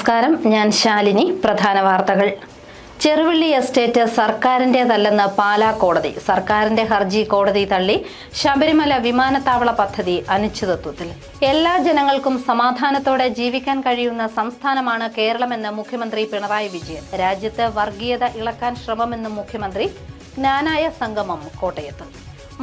നമസ്കാരം, ഞാൻ ശാലിനി. പ്രധാന വാർത്തകൾ. ചെറുവള്ളി എസ്റ്റേറ്റ് സർക്കാരിൻ്റെതല്ലെന്ന് പാലാ കോടതി. സർക്കാരിന്റെ ഹർജി കോടതി തള്ളി. ശബരിമല വിമാനത്താവള പദ്ധതി അനിശ്ചിതത്വത്തിൽ. എല്ലാ ജനങ്ങൾക്കും സമാധാനത്തോടെ ജീവിക്കാൻ കഴിയുന്ന സംസ്ഥാനമാണ് കേരളമെന്ന് മുഖ്യമന്ത്രി പിണറായി വിജയൻ. രാജ്യത്ത് വർഗീയത ഇളക്കാൻ ശ്രമമെന്നും മുഖ്യമന്ത്രി. ജ്ഞാനായ സംഗമം കോട്ടയത്ത്.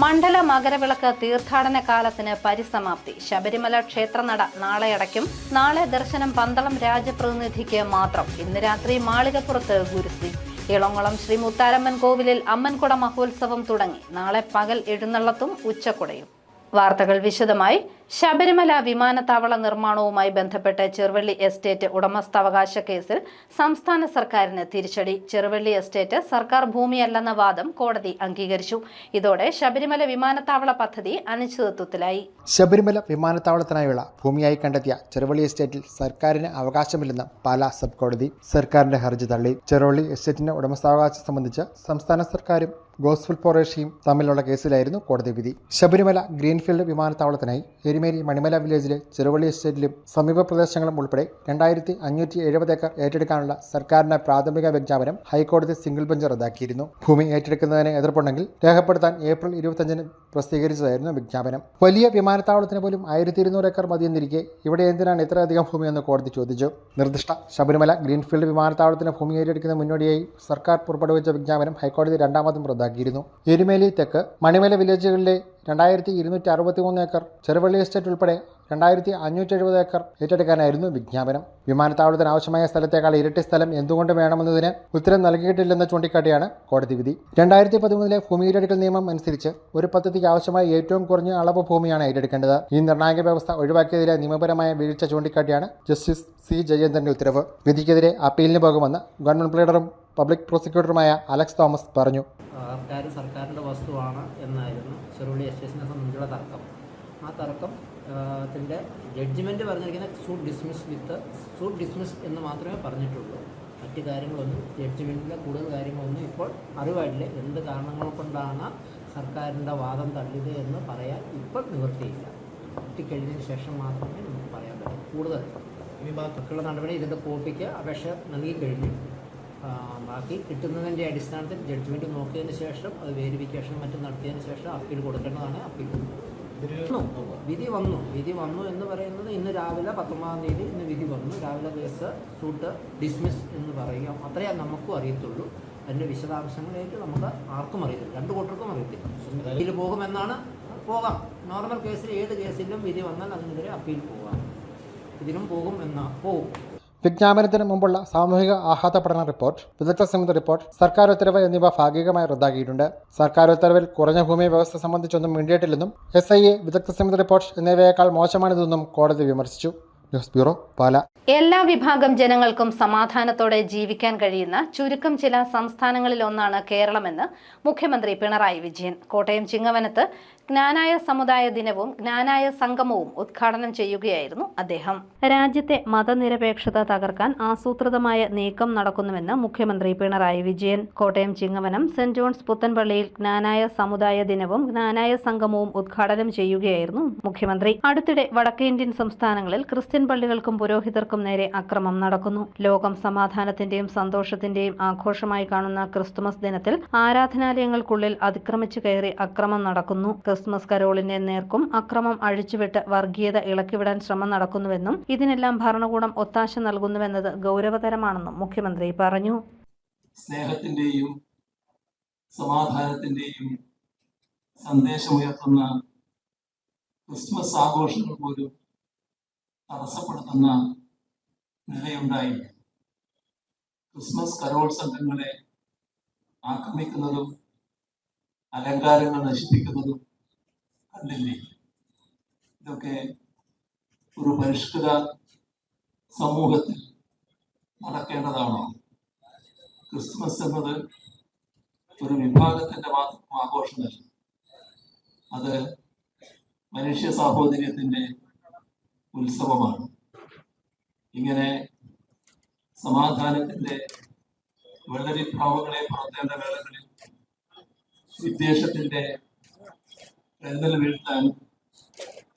മണ്ഡല മകരവിളക്ക് തീർത്ഥാടന കാലത്തിന് പരിസമാപ്തി. ശബരിമല ക്ഷേത്രനട നാളെ അടയ്ക്കും. നാളെ ദർശനം പന്തളം രാജപ്രതിനിധിക്ക് മാത്രം. ഇന്ന് രാത്രി മാളികപ്പുറത്ത് ഗുരുശ്രീ. ഇളംകുളം ശ്രീ മുത്താരമ്മൻ കോവിലിൽ അമ്മൻകുട മഹോത്സവം തുടങ്ങി. നാളെ പകൽ എഴുന്നള്ളത്തും ഉച്ചക്കുടയും. വാർത്തകൾ വിശദമായി. ശബരിമല വിമാനത്താവള നിർമ്മാണവുമായി ബന്ധപ്പെട്ട് ചെറുവള്ളി എസ്റ്റേറ്റ് ഉടമസ്ഥാവകാശ കേസിൽ സംസ്ഥാന സർക്കാരിന് തിരിച്ചടി. ചെറുവള്ളി എസ്റ്റേറ്റ് സർക്കാർ ഭൂമിയല്ലെന്ന വാദം കോടതി അംഗീകരിച്ചു. ഇതോടെ ശബരിമല വിമാനത്താവള പദ്ധതി അനിശ്ചിതത്വത്തിലായി. ശബരിമല വിമാനത്താവളത്തിനായുള്ള ഭൂമിയായി കണ്ടെത്തിയ ചെറുവള്ളി എസ്റ്റേറ്റിൽ സർക്കാരിന് അവകാശമില്ലെന്ന് പാലാ സബ് കോടതി സർക്കാരിന്റെ ഹർജി തള്ളി. ചെറുവള്ളി എസ്റ്റേറ്റിന്റെ ഉടമസ്ഥാവകാശം സംബന്ധിച്ച് സംസ്ഥാന സർക്കാരും ഗോസ്ഫുൽ ഫോറേഷ്യയും തമ്മിലുള്ള കേസിലായിരുന്നു കോടതി വിധി. ശബരിമല ഗ്രീൻഫീൽഡ് വിമാനത്താവളത്തിനായി എരുമേലി മണിമല വില്ലേജിലെ ചെറുവള്ളി എസ്റ്റേറ്റിലും സമീപ പ്രദേശങ്ങളും ഉൾപ്പെടെ 2570 ഏക്കർ ഏറ്റെടുക്കാനുള്ള സർക്കാരിന്റെ പ്രാഥമിക വിജ്ഞാപനം ഹൈക്കോടതി സിംഗിൾ ബെഞ്ച് റദ്ദാക്കിയിരുന്നു. ഭൂമി ഏറ്റെടുക്കുന്നതിന് എതിർപ്പുണ്ടെങ്കിൽ രേഖപ്പെടുത്താൻ ഏപ്രിൽ 25-ന് പ്രസിദ്ധീകരിച്ചതായിരുന്നു വിജ്ഞാപനം. വലിയ വിമാനത്താവളത്തിന് പോലും 1200 ഏക്കർ മതിയെന്നിരിക്കെ ഇവിടെ എന്തിനാണ് ഇത്രയധികം ഭൂമിയെന്ന് കോടതി ചോദിച്ചു. നിർദ്ദിഷ്ട ശബരിമല ഗ്രീൻഫീൽഡ് വിമാനത്താവളത്തിന് ഭൂമി ഏറ്റെടുക്കുന്ന മുന്നോടിയായി സർക്കാർ പുറപ്പെടുവിച്ച വിജ്ഞാപനം ഹൈക്കോടതി രണ്ടാമതും റദ്ദാക്കിയിരുന്നു. എരുമേലി തെക്ക് മണിമല വില്ലേജുകളിലെ 2263 ഏക്കർ, ചെറുവള്ളി എസ്റ്റേറ്റ് ഉൾപ്പെടെ 2570 ഏക്കർ ഏറ്റെടുക്കാനായിരുന്നു വിജ്ഞാപനം. വിമാനത്താവളത്തിന് ആവശ്യമായ സ്ഥലത്തേക്കാൾ ഇരട്ടി സ്ഥലം എന്തുകൊണ്ട് വേണമെന്നതിന് ഉത്തരം നൽകിയിട്ടില്ലെന്ന് ചൂണ്ടിക്കാട്ടിയാണ് കോടതി വിധി. 2013 ഭൂമി ഏറ്റെടുക്കൽ നിയമം അനുസരിച്ച് ഒരു പദ്ധതിക്ക് ആവശ്യമായ ഏറ്റവും കുറഞ്ഞ അളവ് ഭൂമിയാണ് ഏറ്റെടുക്കേണ്ടത്. ഈ നിർണായക വ്യവസ്ഥ ഒഴിവാക്കിയതിലെ നിയമപരമായ വീഴ്ച ചൂണ്ടിക്കാട്ടിയാണ് ജസ്റ്റിസ് സി ജയേന്ദ്രന്റെ ഉത്തരവ്. വിധിക്കെതിരെ അപ്പീലിന് പോകുമെന്ന് ഗവൺമെന്റ് പ്ലീഡറും പബ്ലിക് പ്രോസിക്യൂട്ടറുമായ അലക്സ് തോമസ് പറഞ്ഞു. സർക്കാരിൻ്റെ വസ്തുവാണ് എന്നായിരുന്നു ചെറുവള്ളി എസ്റ്റേറ്റിനെ സംബന്ധിച്ചുള്ള തർക്കം. ആ തർക്കത്തിൻ്റെ ജഡ്ജിമെൻറ്റ് പറഞ്ഞിരിക്കുന്നത് സൂട്ട് ഡിസ്മിസ് എന്ന് മാത്രമേ പറഞ്ഞിട്ടുള്ളൂ. മറ്റ് കാര്യങ്ങളൊന്നും ജഡ്ജിമെൻറ്റിലെ കൂടുതൽ കാര്യങ്ങളൊന്നും ഇപ്പോൾ അറിവായിട്ടില്ല. എന്ത് കാരണങ്ങൾ കൊണ്ടാണ് സർക്കാരിൻ്റെ വാദം തള്ളിയത് എന്ന് പറയാൻ ഇപ്പോൾ നിവൃത്തിയില്ല. എത്തിക്കഴിഞ്ഞതിന് ശേഷം മാത്രമേ നമുക്ക് പറയാൻ പറ്റൂ. കൂടുതൽ ഈ ഭാഗത്തൊക്കെയുള്ള നടപടി ഇതിൻ്റെ കോപ്പിക്ക് അപേക്ഷ നൽകിക്കഴിഞ്ഞു. ബാക്കി കിട്ടുന്നതിൻ്റെ അടിസ്ഥാനത്തിൽ ജഡ്ജ്മെൻറ്റ് നോക്കിയതിന് ശേഷം അത് വേരിഫിക്കേഷൻ മറ്റും നടത്തിയതിന് ശേഷം അപ്പീൽ കൊടുക്കേണ്ടതാണ്. അപ്പീൽ വിധി വന്നു എന്ന് പറയുന്നത് ഇന്ന് രാവിലെ 19-ാം തീയതി ഇന്ന് വിധി വന്നു. രാവിലെ കേസ് സൂട്ട് ഡിസ്മിസ് എന്ന് പറയുക അത്രയേ നമുക്കും അറിയത്തുള്ളൂ. അതിൻ്റെ വിശദാംശങ്ങളിലേക്ക് നമുക്ക് ആർക്കും അറിയത്തില്ല, രണ്ടു കൂട്ടർക്കും അറിയത്തില്ല. ഇതിൽ പോകുമെന്നാണ്. പോകാം. നോർമൽ കേസിൽ ഏത് കേസിലും വിധി വന്നാൽ അതിനെതിരെ അപ്പീൽ പോകാം. ഇതിനും പോകും പോകും. വിജ്ഞാപനത്തിന് മുമ്പുള്ള സാമൂഹിക ആഘാത പഠന റിപ്പോർട്ട്, വിദഗ്ധ സമിതി റിപ്പോർട്ട്, സർക്കാർ ഉത്തരവ് എന്നിവ ഭാഗികമായി റദ്ദാക്കിയിട്ടുണ്ട്. സർക്കാർ ഉത്തരവിൽ കുറഞ്ഞ ഭൂമി വ്യവസ്ഥ സംബന്ധിച്ചൊന്നും വേണ്ടിയിട്ടില്ലെന്നും SIA, വിദഗ്ധ സമിതി റിപ്പോർട്ട് എന്നിവയേക്കാൾ മോശമാണിതെന്നും കോടതി വിമർശിച്ചു. News bureau, Pala. എല്ലാ വിഭാഗം ജനങ്ങൾക്കും സമാധാനത്തോടെ ജീവിക്കാൻ കഴിയുന്ന ചുരുക്കം ചില സംസ്ഥാനങ്ങളിൽ ഒന്നാണ് കേരളമെന്ന് മുഖ്യമന്ത്രി പിണറായി വിജയൻ. കോട്ടയം ചിങ്ങവനത്ത് ജ്ഞാനായ സമുദായ ദിനവും ജ്ഞാനായ സംഗമവും ഉദ്ഘാടനം ചെയ്യുകയായിരുന്നു അദ്ദേഹം. രാജ്യത്തെ മതനിരപേക്ഷത തകർക്കാൻ ആസൂത്രിതമായ നീക്കം നടക്കുന്നുവെന്ന് മുഖ്യമന്ത്രി പിണറായി വിജയൻ. കോട്ടയം ചിങ്ങവനം സെന്റ് ജോൺസ് പുത്തൻപള്ളിയിൽ ജ്ഞാനായ സമുദായ ദിനവും ജ്ഞാനായ സംഗമവും ഉദ്ഘാടനം ചെയ്യുകയായിരുന്നു മുഖ്യമന്ത്രി. അടുത്തിടെ വടക്കേ ഇന്ത്യൻ സംസ്ഥാനങ്ങളിൽ ക്രിസ്ത്യൻ പള്ളികൾക്കും പുരോഹിതർക്കും നേരെ അക്രമം നടക്കുന്നു. ലോകം സമാധാനത്തിന്റെയും സന്തോഷത്തിന്റെയും ആഘോഷമായി കാണുന്ന ക്രിസ്തുമസ് ദിനത്തിൽ ആരാധനാലയങ്ങൾക്കുള്ളിൽ അതിക്രമിച്ചു കയറി അക്രമം നടക്കുന്നു. ക്രിസ്മസ് കരോളിന്റെ നേർക്കും അക്രമം അഴിച്ചുവിട്ട് വർഗീയത ഇളക്കിവിടാൻ ശ്രമം നടക്കുന്നുവെന്നും ഇതിനെല്ലാം ഭരണകൂടം ഒത്താശ നൽകുന്നുവെന്നത് ഗൗരവതരമാണെന്നും മുഖ്യമന്ത്രി പറഞ്ഞു. സ്നേഹത്തിന്റെയും സമാധാനത്തിന്റെയും സന്ദേശമുയർത്തുന്ന ക്രിസ്മസ് ആഘോഷങ്ങൾ പോലും തടസ്സപ്പെടുത്തുന്ന നിലയുണ്ടായി. ക്രിസ്മസ് കരോൾ സംഘങ്ങളെ ആക്രമിക്കുന്നതും അലങ്കാരങ്ങൾ നശിപ്പിക്കുന്നതും കണ്ടില്ലേ? ഇതൊക്കെ ഒരു പരിഷ്കൃത സമൂഹത്തിൽ നടക്കേണ്ടതാണോ? ക്രിസ്മസ് എന്നത് ഒരു വിഭാഗത്തിന്റെ മാത്രം ആഘോഷമല്ല. അത് മനുഷ്യ സാഹോദര്യത്തിന്റെ ഉത്സവമാണ്. ഇങ്ങനെ സമാധാനത്തിന്റെ വെള്ളരിപ്രാവുകളെ പുറത്തേണ്ട വേളകളിൽ വിദ്വേഷത്തിന്റെ പെരുന്നൽ വീഴ്ത്താൻ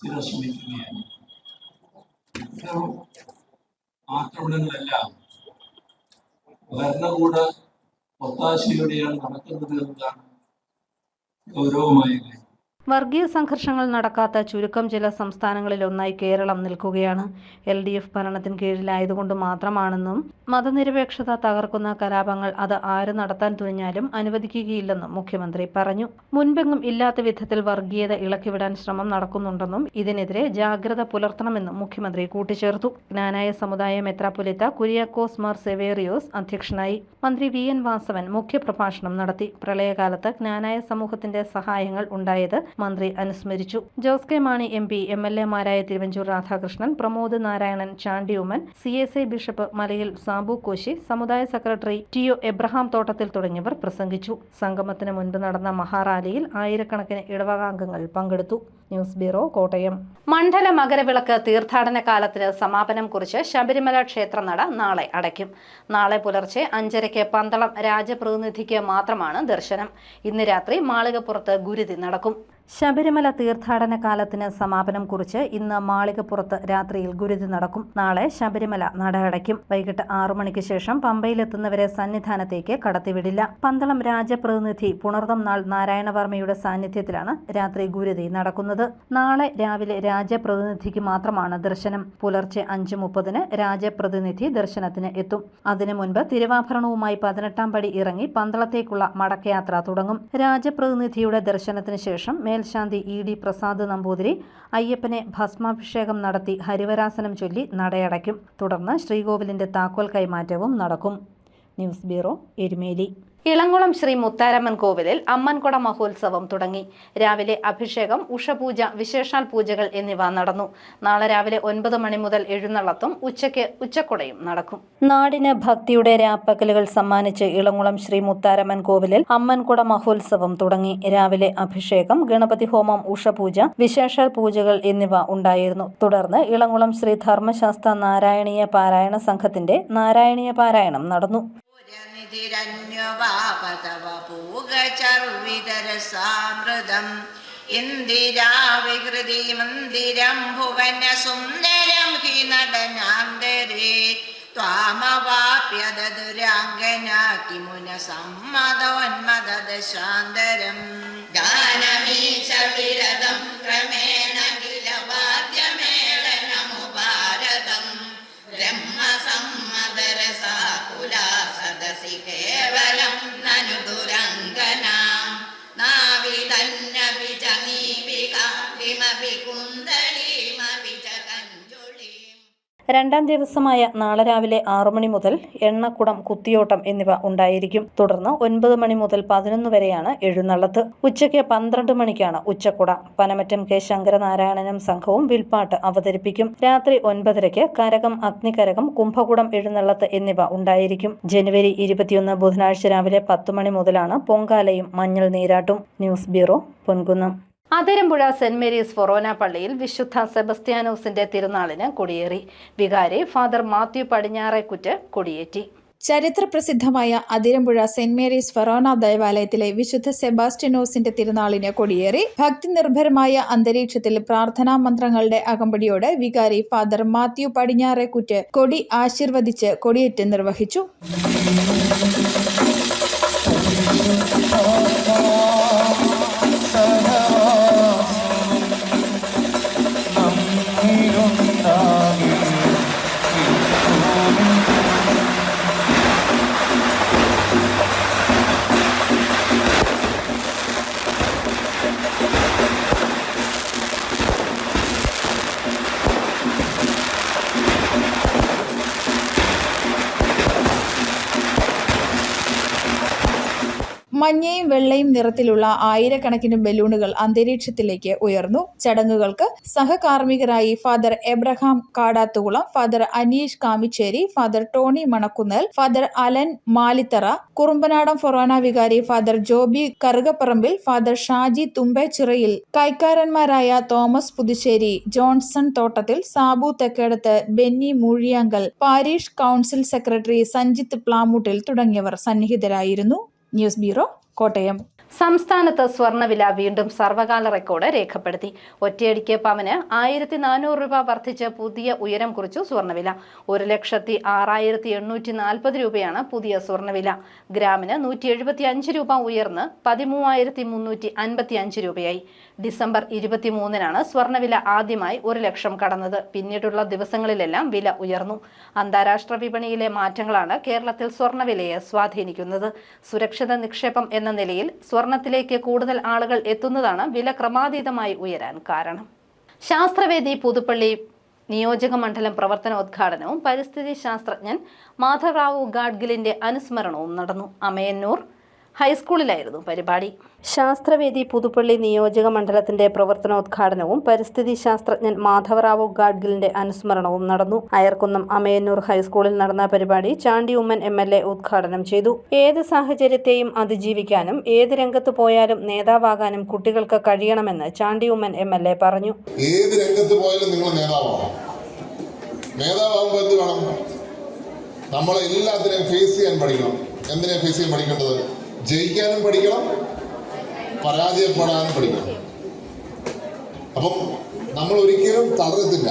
ചിലർ ശ്രമിക്കുകയാണ്. ആക്രമണങ്ങളെല്ലാം ഭരണകൂട ഒത്താശയോടെയാണ് നടക്കുന്നത് എന്നതാണ് ഗൗരവമായ കാര്യം. വർഗീയ സംഘർഷങ്ങൾ നടക്കാത്ത ചുരുക്കം ചില സംസ്ഥാനങ്ങളിലൊന്നായി കേരളം നിൽക്കുകയാണ്. LDF ഭരണത്തിന് കീഴിലായതുകൊണ്ട് മാത്രമാണെന്നും മതനിരപേക്ഷത തകർക്കുന്ന കലാപങ്ങൾ അത് ആര് നടത്താൻ തുനിഞ്ഞാലും അനുവദിക്കുകയില്ലെന്നും മുഖ്യമന്ത്രി പറഞ്ഞു. മുൻപെങ്ങും ഇല്ലാത്ത വിധത്തിൽ വർഗീയത ഇളക്കിവിടാൻ ശ്രമം നടക്കുന്നുണ്ടെന്നും ഇതിനെതിരെ ജാഗ്രത പുലർത്തണമെന്നും മുഖ്യമന്ത്രി കൂട്ടിച്ചേർത്തു. ജ്ഞാനായ സമുദായ മെത്രാപ്പൊലീത്ത കുര്യാക്കോസ് മാർ സെവേറിയോസ് അധ്യക്ഷനായി. മന്ത്രി VN വാസവൻ മുഖ്യപ്രഭാഷണം നടത്തി. പ്രളയകാലത്ത് ജ്ഞാനായ സമൂഹത്തിന്റെ സഹായങ്ങൾ ഉണ്ടായത് മന്ത്രി അനുസ്മരിച്ചു. ജോസ് കെ മാണി MP, MLA-മാരായ തിരുവഞ്ചൂർ രാധാകൃഷ്ണൻ, പ്രമോദ് നാരായണൻ, ചാണ്ടി ഉമ്മൻ, CSI ബിഷപ്പ് മലയിൽ സാബു കോശി, സമുദായ സെക്രട്ടറി TO എബ്രഹാം തോട്ടത്തിൽ തുടങ്ങിയവർ പ്രസംഗിച്ചു. സംഗമത്തിന് മുൻപ് നടന്ന മഹാറാലിയിൽ ആയിരക്കണക്കിന് ഇടവകാംഗങ്ങൾ പങ്കെടുത്തു. News bureau, Kottayam. മണ്ഡല മകരവിളക്ക് തീർത്ഥാടന കാലത്തിന് സമാപനം കുറിച്ച് ശബരിമല ക്ഷേത്രനട നാളെ അടയ്ക്കും. നാളെ പുലർച്ചെ 5:30 പന്തളം രാജപ്രതിനിധിക്ക് മാത്രമാണ് ദർശനം. ഇന്ന് രാത്രി മാളികപ്പുറത്ത് ഗുരുതി നടക്കും. ശബരിമല തീർത്ഥാടന കാലത്തിന് സമാപനം കുറിച്ച് ഇന്ന് മാളികപ്പുറത്ത് രാത്രിയിൽ ഗുരുതി നടക്കും. നാളെ ശബരിമല നട അടയ്ക്കും. വൈകിട്ട് 6 മണിക്ക് ശേഷം പമ്പയിലെത്തുന്നവരെ സന്നിധാനത്തേക്ക് കടത്തിവിടില്ല. പന്തളം രാജപ്രതിനിധി പുണർദം നാൾ നാരായണവർമ്മയുടെ സാന്നിധ്യത്തിലാണ് രാത്രി ഗുരുതി നടക്കുന്നത്. നാളെ രാവിലെ രാജപ്രതിനിധിക്ക് മാത്രമാണ് ദർശനം. പുലർച്ചെ 5:30-ന് രാജപ്രതിനിധി ദർശനത്തിന് എത്തും. അതിനു മുൻപ് തിരുവാഭരണവുമായി 18-ാം പടി ഇറങ്ങി പന്തളത്തേക്കുള്ള മടക്കയാത്ര തുടങ്ങും. രാജപ്രതിനിധിയുടെ ദർശനത്തിന് ശേഷം മേൽശാന്തി ED പ്രസാദ് നമ്പൂതിരി അയ്യപ്പനെ ഭസ്മാഭിഷേകം നടത്തി ഹരിവരാസനം ചൊല്ലി നടയടയ്ക്കും. തുടർന്ന് ശ്രീകോവിലിന്റെ താക്കോൽ കൈമാറ്റവും നടക്കും. News bureau, Erumeli. ഇളംകുളം ശ്രീ മുത്താരമ്മൻ കോവിലിൽ അമ്മൻകൊട മഹോത്സവം തുടങ്ങി. രാവിലെ അഭിഷേകം, ഉഷപൂജ, വിശേഷാൽ പൂജകൾ എന്നിവ നടന്നു. നാളെ രാവിലെ 9 മണി മുതൽ എഴുന്നള്ളത്തും, ഉച്ചയ്ക്ക് ഉച്ചക്കൊടയും നടക്കും. നാടിന് ഭക്തിയുടെ രാപ്പകലുകൾ സമ്മാനിച്ച് ഇളംകുളം ശ്രീ മുത്താരമ്മൻ കോവിലിൽ അമ്മൻകൊട മഹോത്സവം തുടങ്ങി. രാവിലെ അഭിഷേകം, ഗണപതി ഹോമം, ഉഷപൂജ, വിശേഷാൽ പൂജകൾ എന്നിവ ഉണ്ടായിരുന്നു. തുടർന്ന് ഇളംകുളം ശ്രീ ധർമ്മശാസ്ത്ര നാരായണീയ പാരായണ സംഘത്തിന്റെ നാരായണീയ പാരായണം നടന്നു. ഇന്ദിരാവികൃതി മന്ദിരം ഭുവന സുന്ദരം ഹി നടനാന്തരേ ത്വാമവാപ്യദുരാംഗന കിമുന സമ്മതോന്മദശാന്തരം ഗാനമീശവിരതം ക്രമേണ കിലവാദ്യമേളനമുപാരതം ബ്രഹ്മസമ്മദരസാകുലാ സദസി കേവലം നനു ദുരംഗനാം നാവിദന്നപി ജനീപിക കിമപി കുന്ദലീമപി ച കഞ്ജുളീം. രണ്ടാം ദിവസമായ നാളെ രാവിലെ 6 മണി മുതൽ എണ്ണക്കുടം, കുത്തിയോട്ടം എന്നിവ ഉണ്ടായിരിക്കും. തുടർന്ന് 9 മണി മുതൽ 11 വരെയാണ് എഴുന്നള്ളത്ത്. ഉച്ചയ്ക്ക് 12 മണിക്കാണ് ഉച്ചക്കുട. പനമറ്റം K ശങ്കരനാരായണനും സംഘവും വിൽപ്പാട്ട് അവതരിപ്പിക്കും. രാത്രി 9:30-ക്ക് കരകം, അഗ്നികരകം, കുംഭകുടം എഴുന്നള്ളത്ത് എന്നിവ ഉണ്ടായിരിക്കും. ജനുവരി 21 ബുധനാഴ്ച രാവിലെ 10 മണി മുതലാണ് പൊങ്കാലയും മഞ്ഞൾ നീരാട്ടും. News bureau, Ponkunnam. Athirampuzha Saint Mary's ഫൊറോന പള്ളിയിൽ വിശുദ്ധ സെബസ്ത്യാനോസിന്റെ തിരുനാളിന് കൊടിയേറി. വികാരി ഫാദർ മാത്യു പടിഞ്ഞാറേക്കുറ്റ് കൊടിയേറ്റി. ചരിത്രപ്രസിദ്ധമായ അതിരമ്പുഴ സെന്റ് മേരീസ് ഫൊറോന ദേവാലയത്തിലെ വിശുദ്ധ സെബാസ്റ്റ്യനോസിന്റെ തിരുനാളിന് കൊടിയേറി. ഭക്തി നിർഭരമായ അന്തരീക്ഷത്തിൽ പ്രാർത്ഥനാ മന്ത്രങ്ങളുടെ അകമ്പടിയോടെ വികാരി ഫാദർ മാത്യു പടിഞ്ഞാറേക്കുറ്റ് കൊടി ആശീർവദിച്ച് കൊടിയേറ്റ് നിർവഹിച്ചു. മഞ്ഞയും വെള്ളയും നിറത്തിലുള്ള ആയിരക്കണക്കിന് ബലൂണുകൾ അന്തരീക്ഷത്തിലേക്ക് ഉയർന്നു. ചടങ്ങുകൾക്ക് സഹകാർമ്മികരായി father Abraham Kadathukulam, father Aneesh Kamicheri, father Tony Manakkunnel, father Alan Malithara, Kurumbanadam ഫൊറോന വികാരി ഫാദർ ജോബി കറുകപ്പറമ്പിൽ, ഫാദർ ഷാജി തുമ്പേച്ചിറയിൽ, കൈക്കാരന്മാരായ Thomas Puthussery, Johnson Thottathil, Sabu Thekkedath, Benny Moozhiyankal, parish council secretary Sanjith Plamoottil തുടങ്ങിയവർ സന്നിഹിതരായിരുന്നു. News bureau, Kottayam. സംസ്ഥാനത്ത് സ്വർണ്ണവില വീണ്ടും സർവകാല റെക്കോർഡ് രേഖപ്പെടുത്തി. ഒറ്റയടിക്ക് പവന് 1400 രൂപ വർദ്ധിച്ച് പുതിയ ഉയരം കുറിച്ചു സ്വർണ്ണവില. 1,06,840 രൂപയാണ് പുതിയ സ്വർണ്ണവില. ഗ്രാമിന് 175 രൂപ ഉയർന്ന് 13,355 രൂപയായി. ഡിസംബർ 23-നാണ് സ്വർണ്ണവില ആദ്യമായി 1 ലക്ഷം കടന്നത്. പിന്നീടുള്ള ദിവസങ്ങളിലെല്ലാം വില ഉയർന്നു. അന്താരാഷ്ട്ര വിപണിയിലെ മാറ്റങ്ങളാണ് കേരളത്തിൽ സ്വർണ്ണവിലയെ സ്വാധീനിക്കുന്നത്. സുരക്ഷിത നിക്ഷേപം എന്ന നിലയിൽ സ്വർണത്തിലേക്ക് കൂടുതൽ ആളുകൾ എത്തുന്നതാണ് വില ക്രമാതീതമായി ഉയരാൻ കാരണം. ശാസ്ത്രവേദി പുതുപ്പള്ളി നിയോജക മണ്ഡലം പ്രവർത്തനോദ്ഘാടനവും പരിസ്ഥിതി ശാസ്ത്രജ്ഞൻ മാധവറാവു ഗാഡ്ഗിലിന്റെ അനുസ്മരണവും നടന്നു. അമയന്നൂർ ഹൈസ്കൂളിലായിരുന്നു പരിപാടി. ശാസ്ത്രവേദി പുതുപ്പള്ളി നിയോജക മണ്ഡലത്തിന്റെ പ്രവർത്തനോദ്ഘാടനവും പരിസ്ഥിതി ശാസ്ത്രജ്ഞൻ മാധവറാവു ഗാഡ്ഗിലിന്റെ അനുസ്മരണവും നടന്നു. അയർക്കുന്നം അമയന്നൂർ ഹൈസ്കൂളിൽ നടന്ന പരിപാടി ചാണ്ടി ഉമ്മൻ MLA ഉദ്ഘാടനം ചെയ്തു. ഏത് സാഹചര്യത്തെയും അതിജീവിക്കാനും ഏത് രംഗത്ത് പോയാലും നേതാവാകാനും കുട്ടികൾക്ക് കഴിയണമെന്ന് ചാണ്ടി ഉമ്മൻ MLA പറഞ്ഞു. ഏത് രംഗത്ത് പോയാലും നിങ്ങൾ നേതാവാകുമ്പോൾ എന്ത് വേണം? നമ്മളെല്ലാത്തിനെയും ഫേസ് ചെയ്യാൻ പഠിക്കണം. എന്തിനെ ഫേസ് ചെയ്യാൻ പഠിക്കേണ്ടത്? ജയിക്കാനും പഠിക്കണം, പരാജയപ്പെടാനും പഠിക്കണം. അപ്പം നമ്മൾ ഒരിക്കലും തളരത്തില്ല.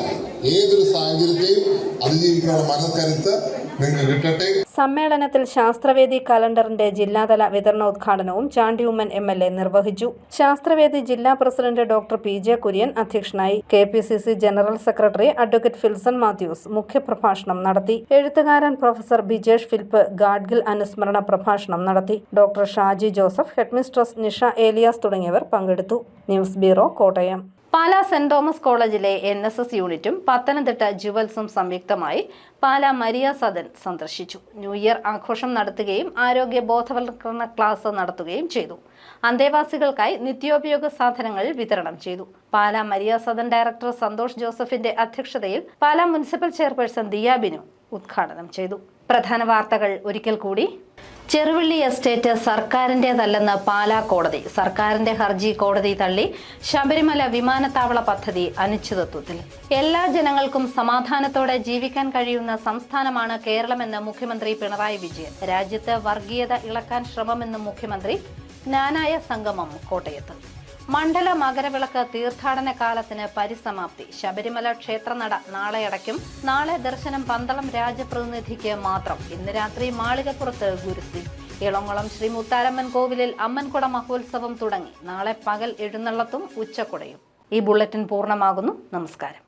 ഏതൊരു സാഹചര്യത്തെയും അതിജീവിക്കാനുള്ള മനക്കരുത്ത് നിങ്ങൾക്ക് കിട്ടട്ടെ. സമ്മേളനത്തിൽ ശാസ്ത്രവേദി കലണ്ടറിന്റെ ജില്ലാതല വിതരണോദ്ഘാടനവും ചാണ്ടി ഉമ്മൻ MLA നിർവഹിച്ചു. ശാസ്ത്രവേദി ജില്ലാ പ്രസിഡന്റ് ഡോക്ടർ PJ കുര്യൻ അധ്യക്ഷനായി. KPCC general secretary advocate Filson Mathews മുഖ്യപ്രഭാഷണം നടത്തി. എഴുത്തുകാരൻ പ്രൊഫസർ ബിജേഷ് ഫിലിപ്പ് ഗാഡ്ഗിൽ അനുസ്മരണ പ്രഭാഷണം നടത്തി. Doctor Shaji Joseph, headmistress Nisha Elias തുടങ്ങിയവർ പങ്കെടുത്തു. News bureau, Kottayam. Pala saint Thomas കോളേജിലെ NSS യൂണിറ്റും പത്തനംതിട്ട ജുവൽസും സംയുക്തമായി പാലാ മരിയ സദൻ സന്ദർശിച്ചു. ന്യൂ ഇയർ ആഘോഷം നടത്തുകയും ആരോഗ്യ ബോധവൽക്കരണ ക്ലാസ് നടത്തുകയും ചെയ്തു. അന്തേവാസികൾക്കായി നിത്യോപയോഗ സാധനങ്ങൾ വിതരണം ചെയ്തു. പാലാ മരിയ സദൻ ഡയറക്ടർ സന്തോഷ് ജോസഫിന്റെ അധ്യക്ഷതയിൽ പാലാ മുനിസിപ്പൽ ചെയർപേഴ്സൺ ദിയ ബിനു ഉദ്ഘാടനം ചെയ്തു. പ്രധാന വാർത്തകൾ ഒരിക്കൽ കൂടി. ചെറുവള്ളി എസ്റ്റേറ്റ് സർക്കാരിൻ്റെതല്ലെന്ന് പാലാ കോടതി. സർക്കാരിന്റെ ഹർജി കോടതി തള്ളി. ശബരിമല വിമാനത്താവള പദ്ധതി അനിശ്ചിതത്വത്തിൽ. എല്ലാ ജനങ്ങൾക്കും സമാധാനത്തോടെ ജീവിക്കാൻ കഴിയുന്ന സംസ്ഥാനമാണ് കേരളമെന്ന് മുഖ്യമന്ത്രി പിണറായി വിജയൻ. രാജ്യത്ത് വർഗീയത ഇളക്കാൻ ശ്രമമെന്നും മുഖ്യമന്ത്രി. ജ്ഞാനായ സംഗമം കോട്ടയത്ത്. മണ്ഡല മകരവിളക്ക് തീർത്ഥാടന കാലത്തിന് പരിസമാപ്തി. ശബരിമല ക്ഷേത്രനട നാളെ അടയ്ക്കും. നാളെ ദർശനം പന്തളം രാജപ്രതിനിധിക്ക് മാത്രം. ഇന്ന് രാത്രി മാളികപ്പുറത്ത് ഗുരുശ്രീ. ഇളംകുളം ശ്രീ മുത്താരമ്മൻ കോവിലിൽ അമ്മൻകുട മഹോത്സവം തുടങ്ങി. നാളെ പകൽ എഴുന്നള്ളത്തും ഉച്ചക്കുടയും. ഈ ബുള്ളറ്റിൻ പൂർണ്ണമാകുന്നു. നമസ്കാരം.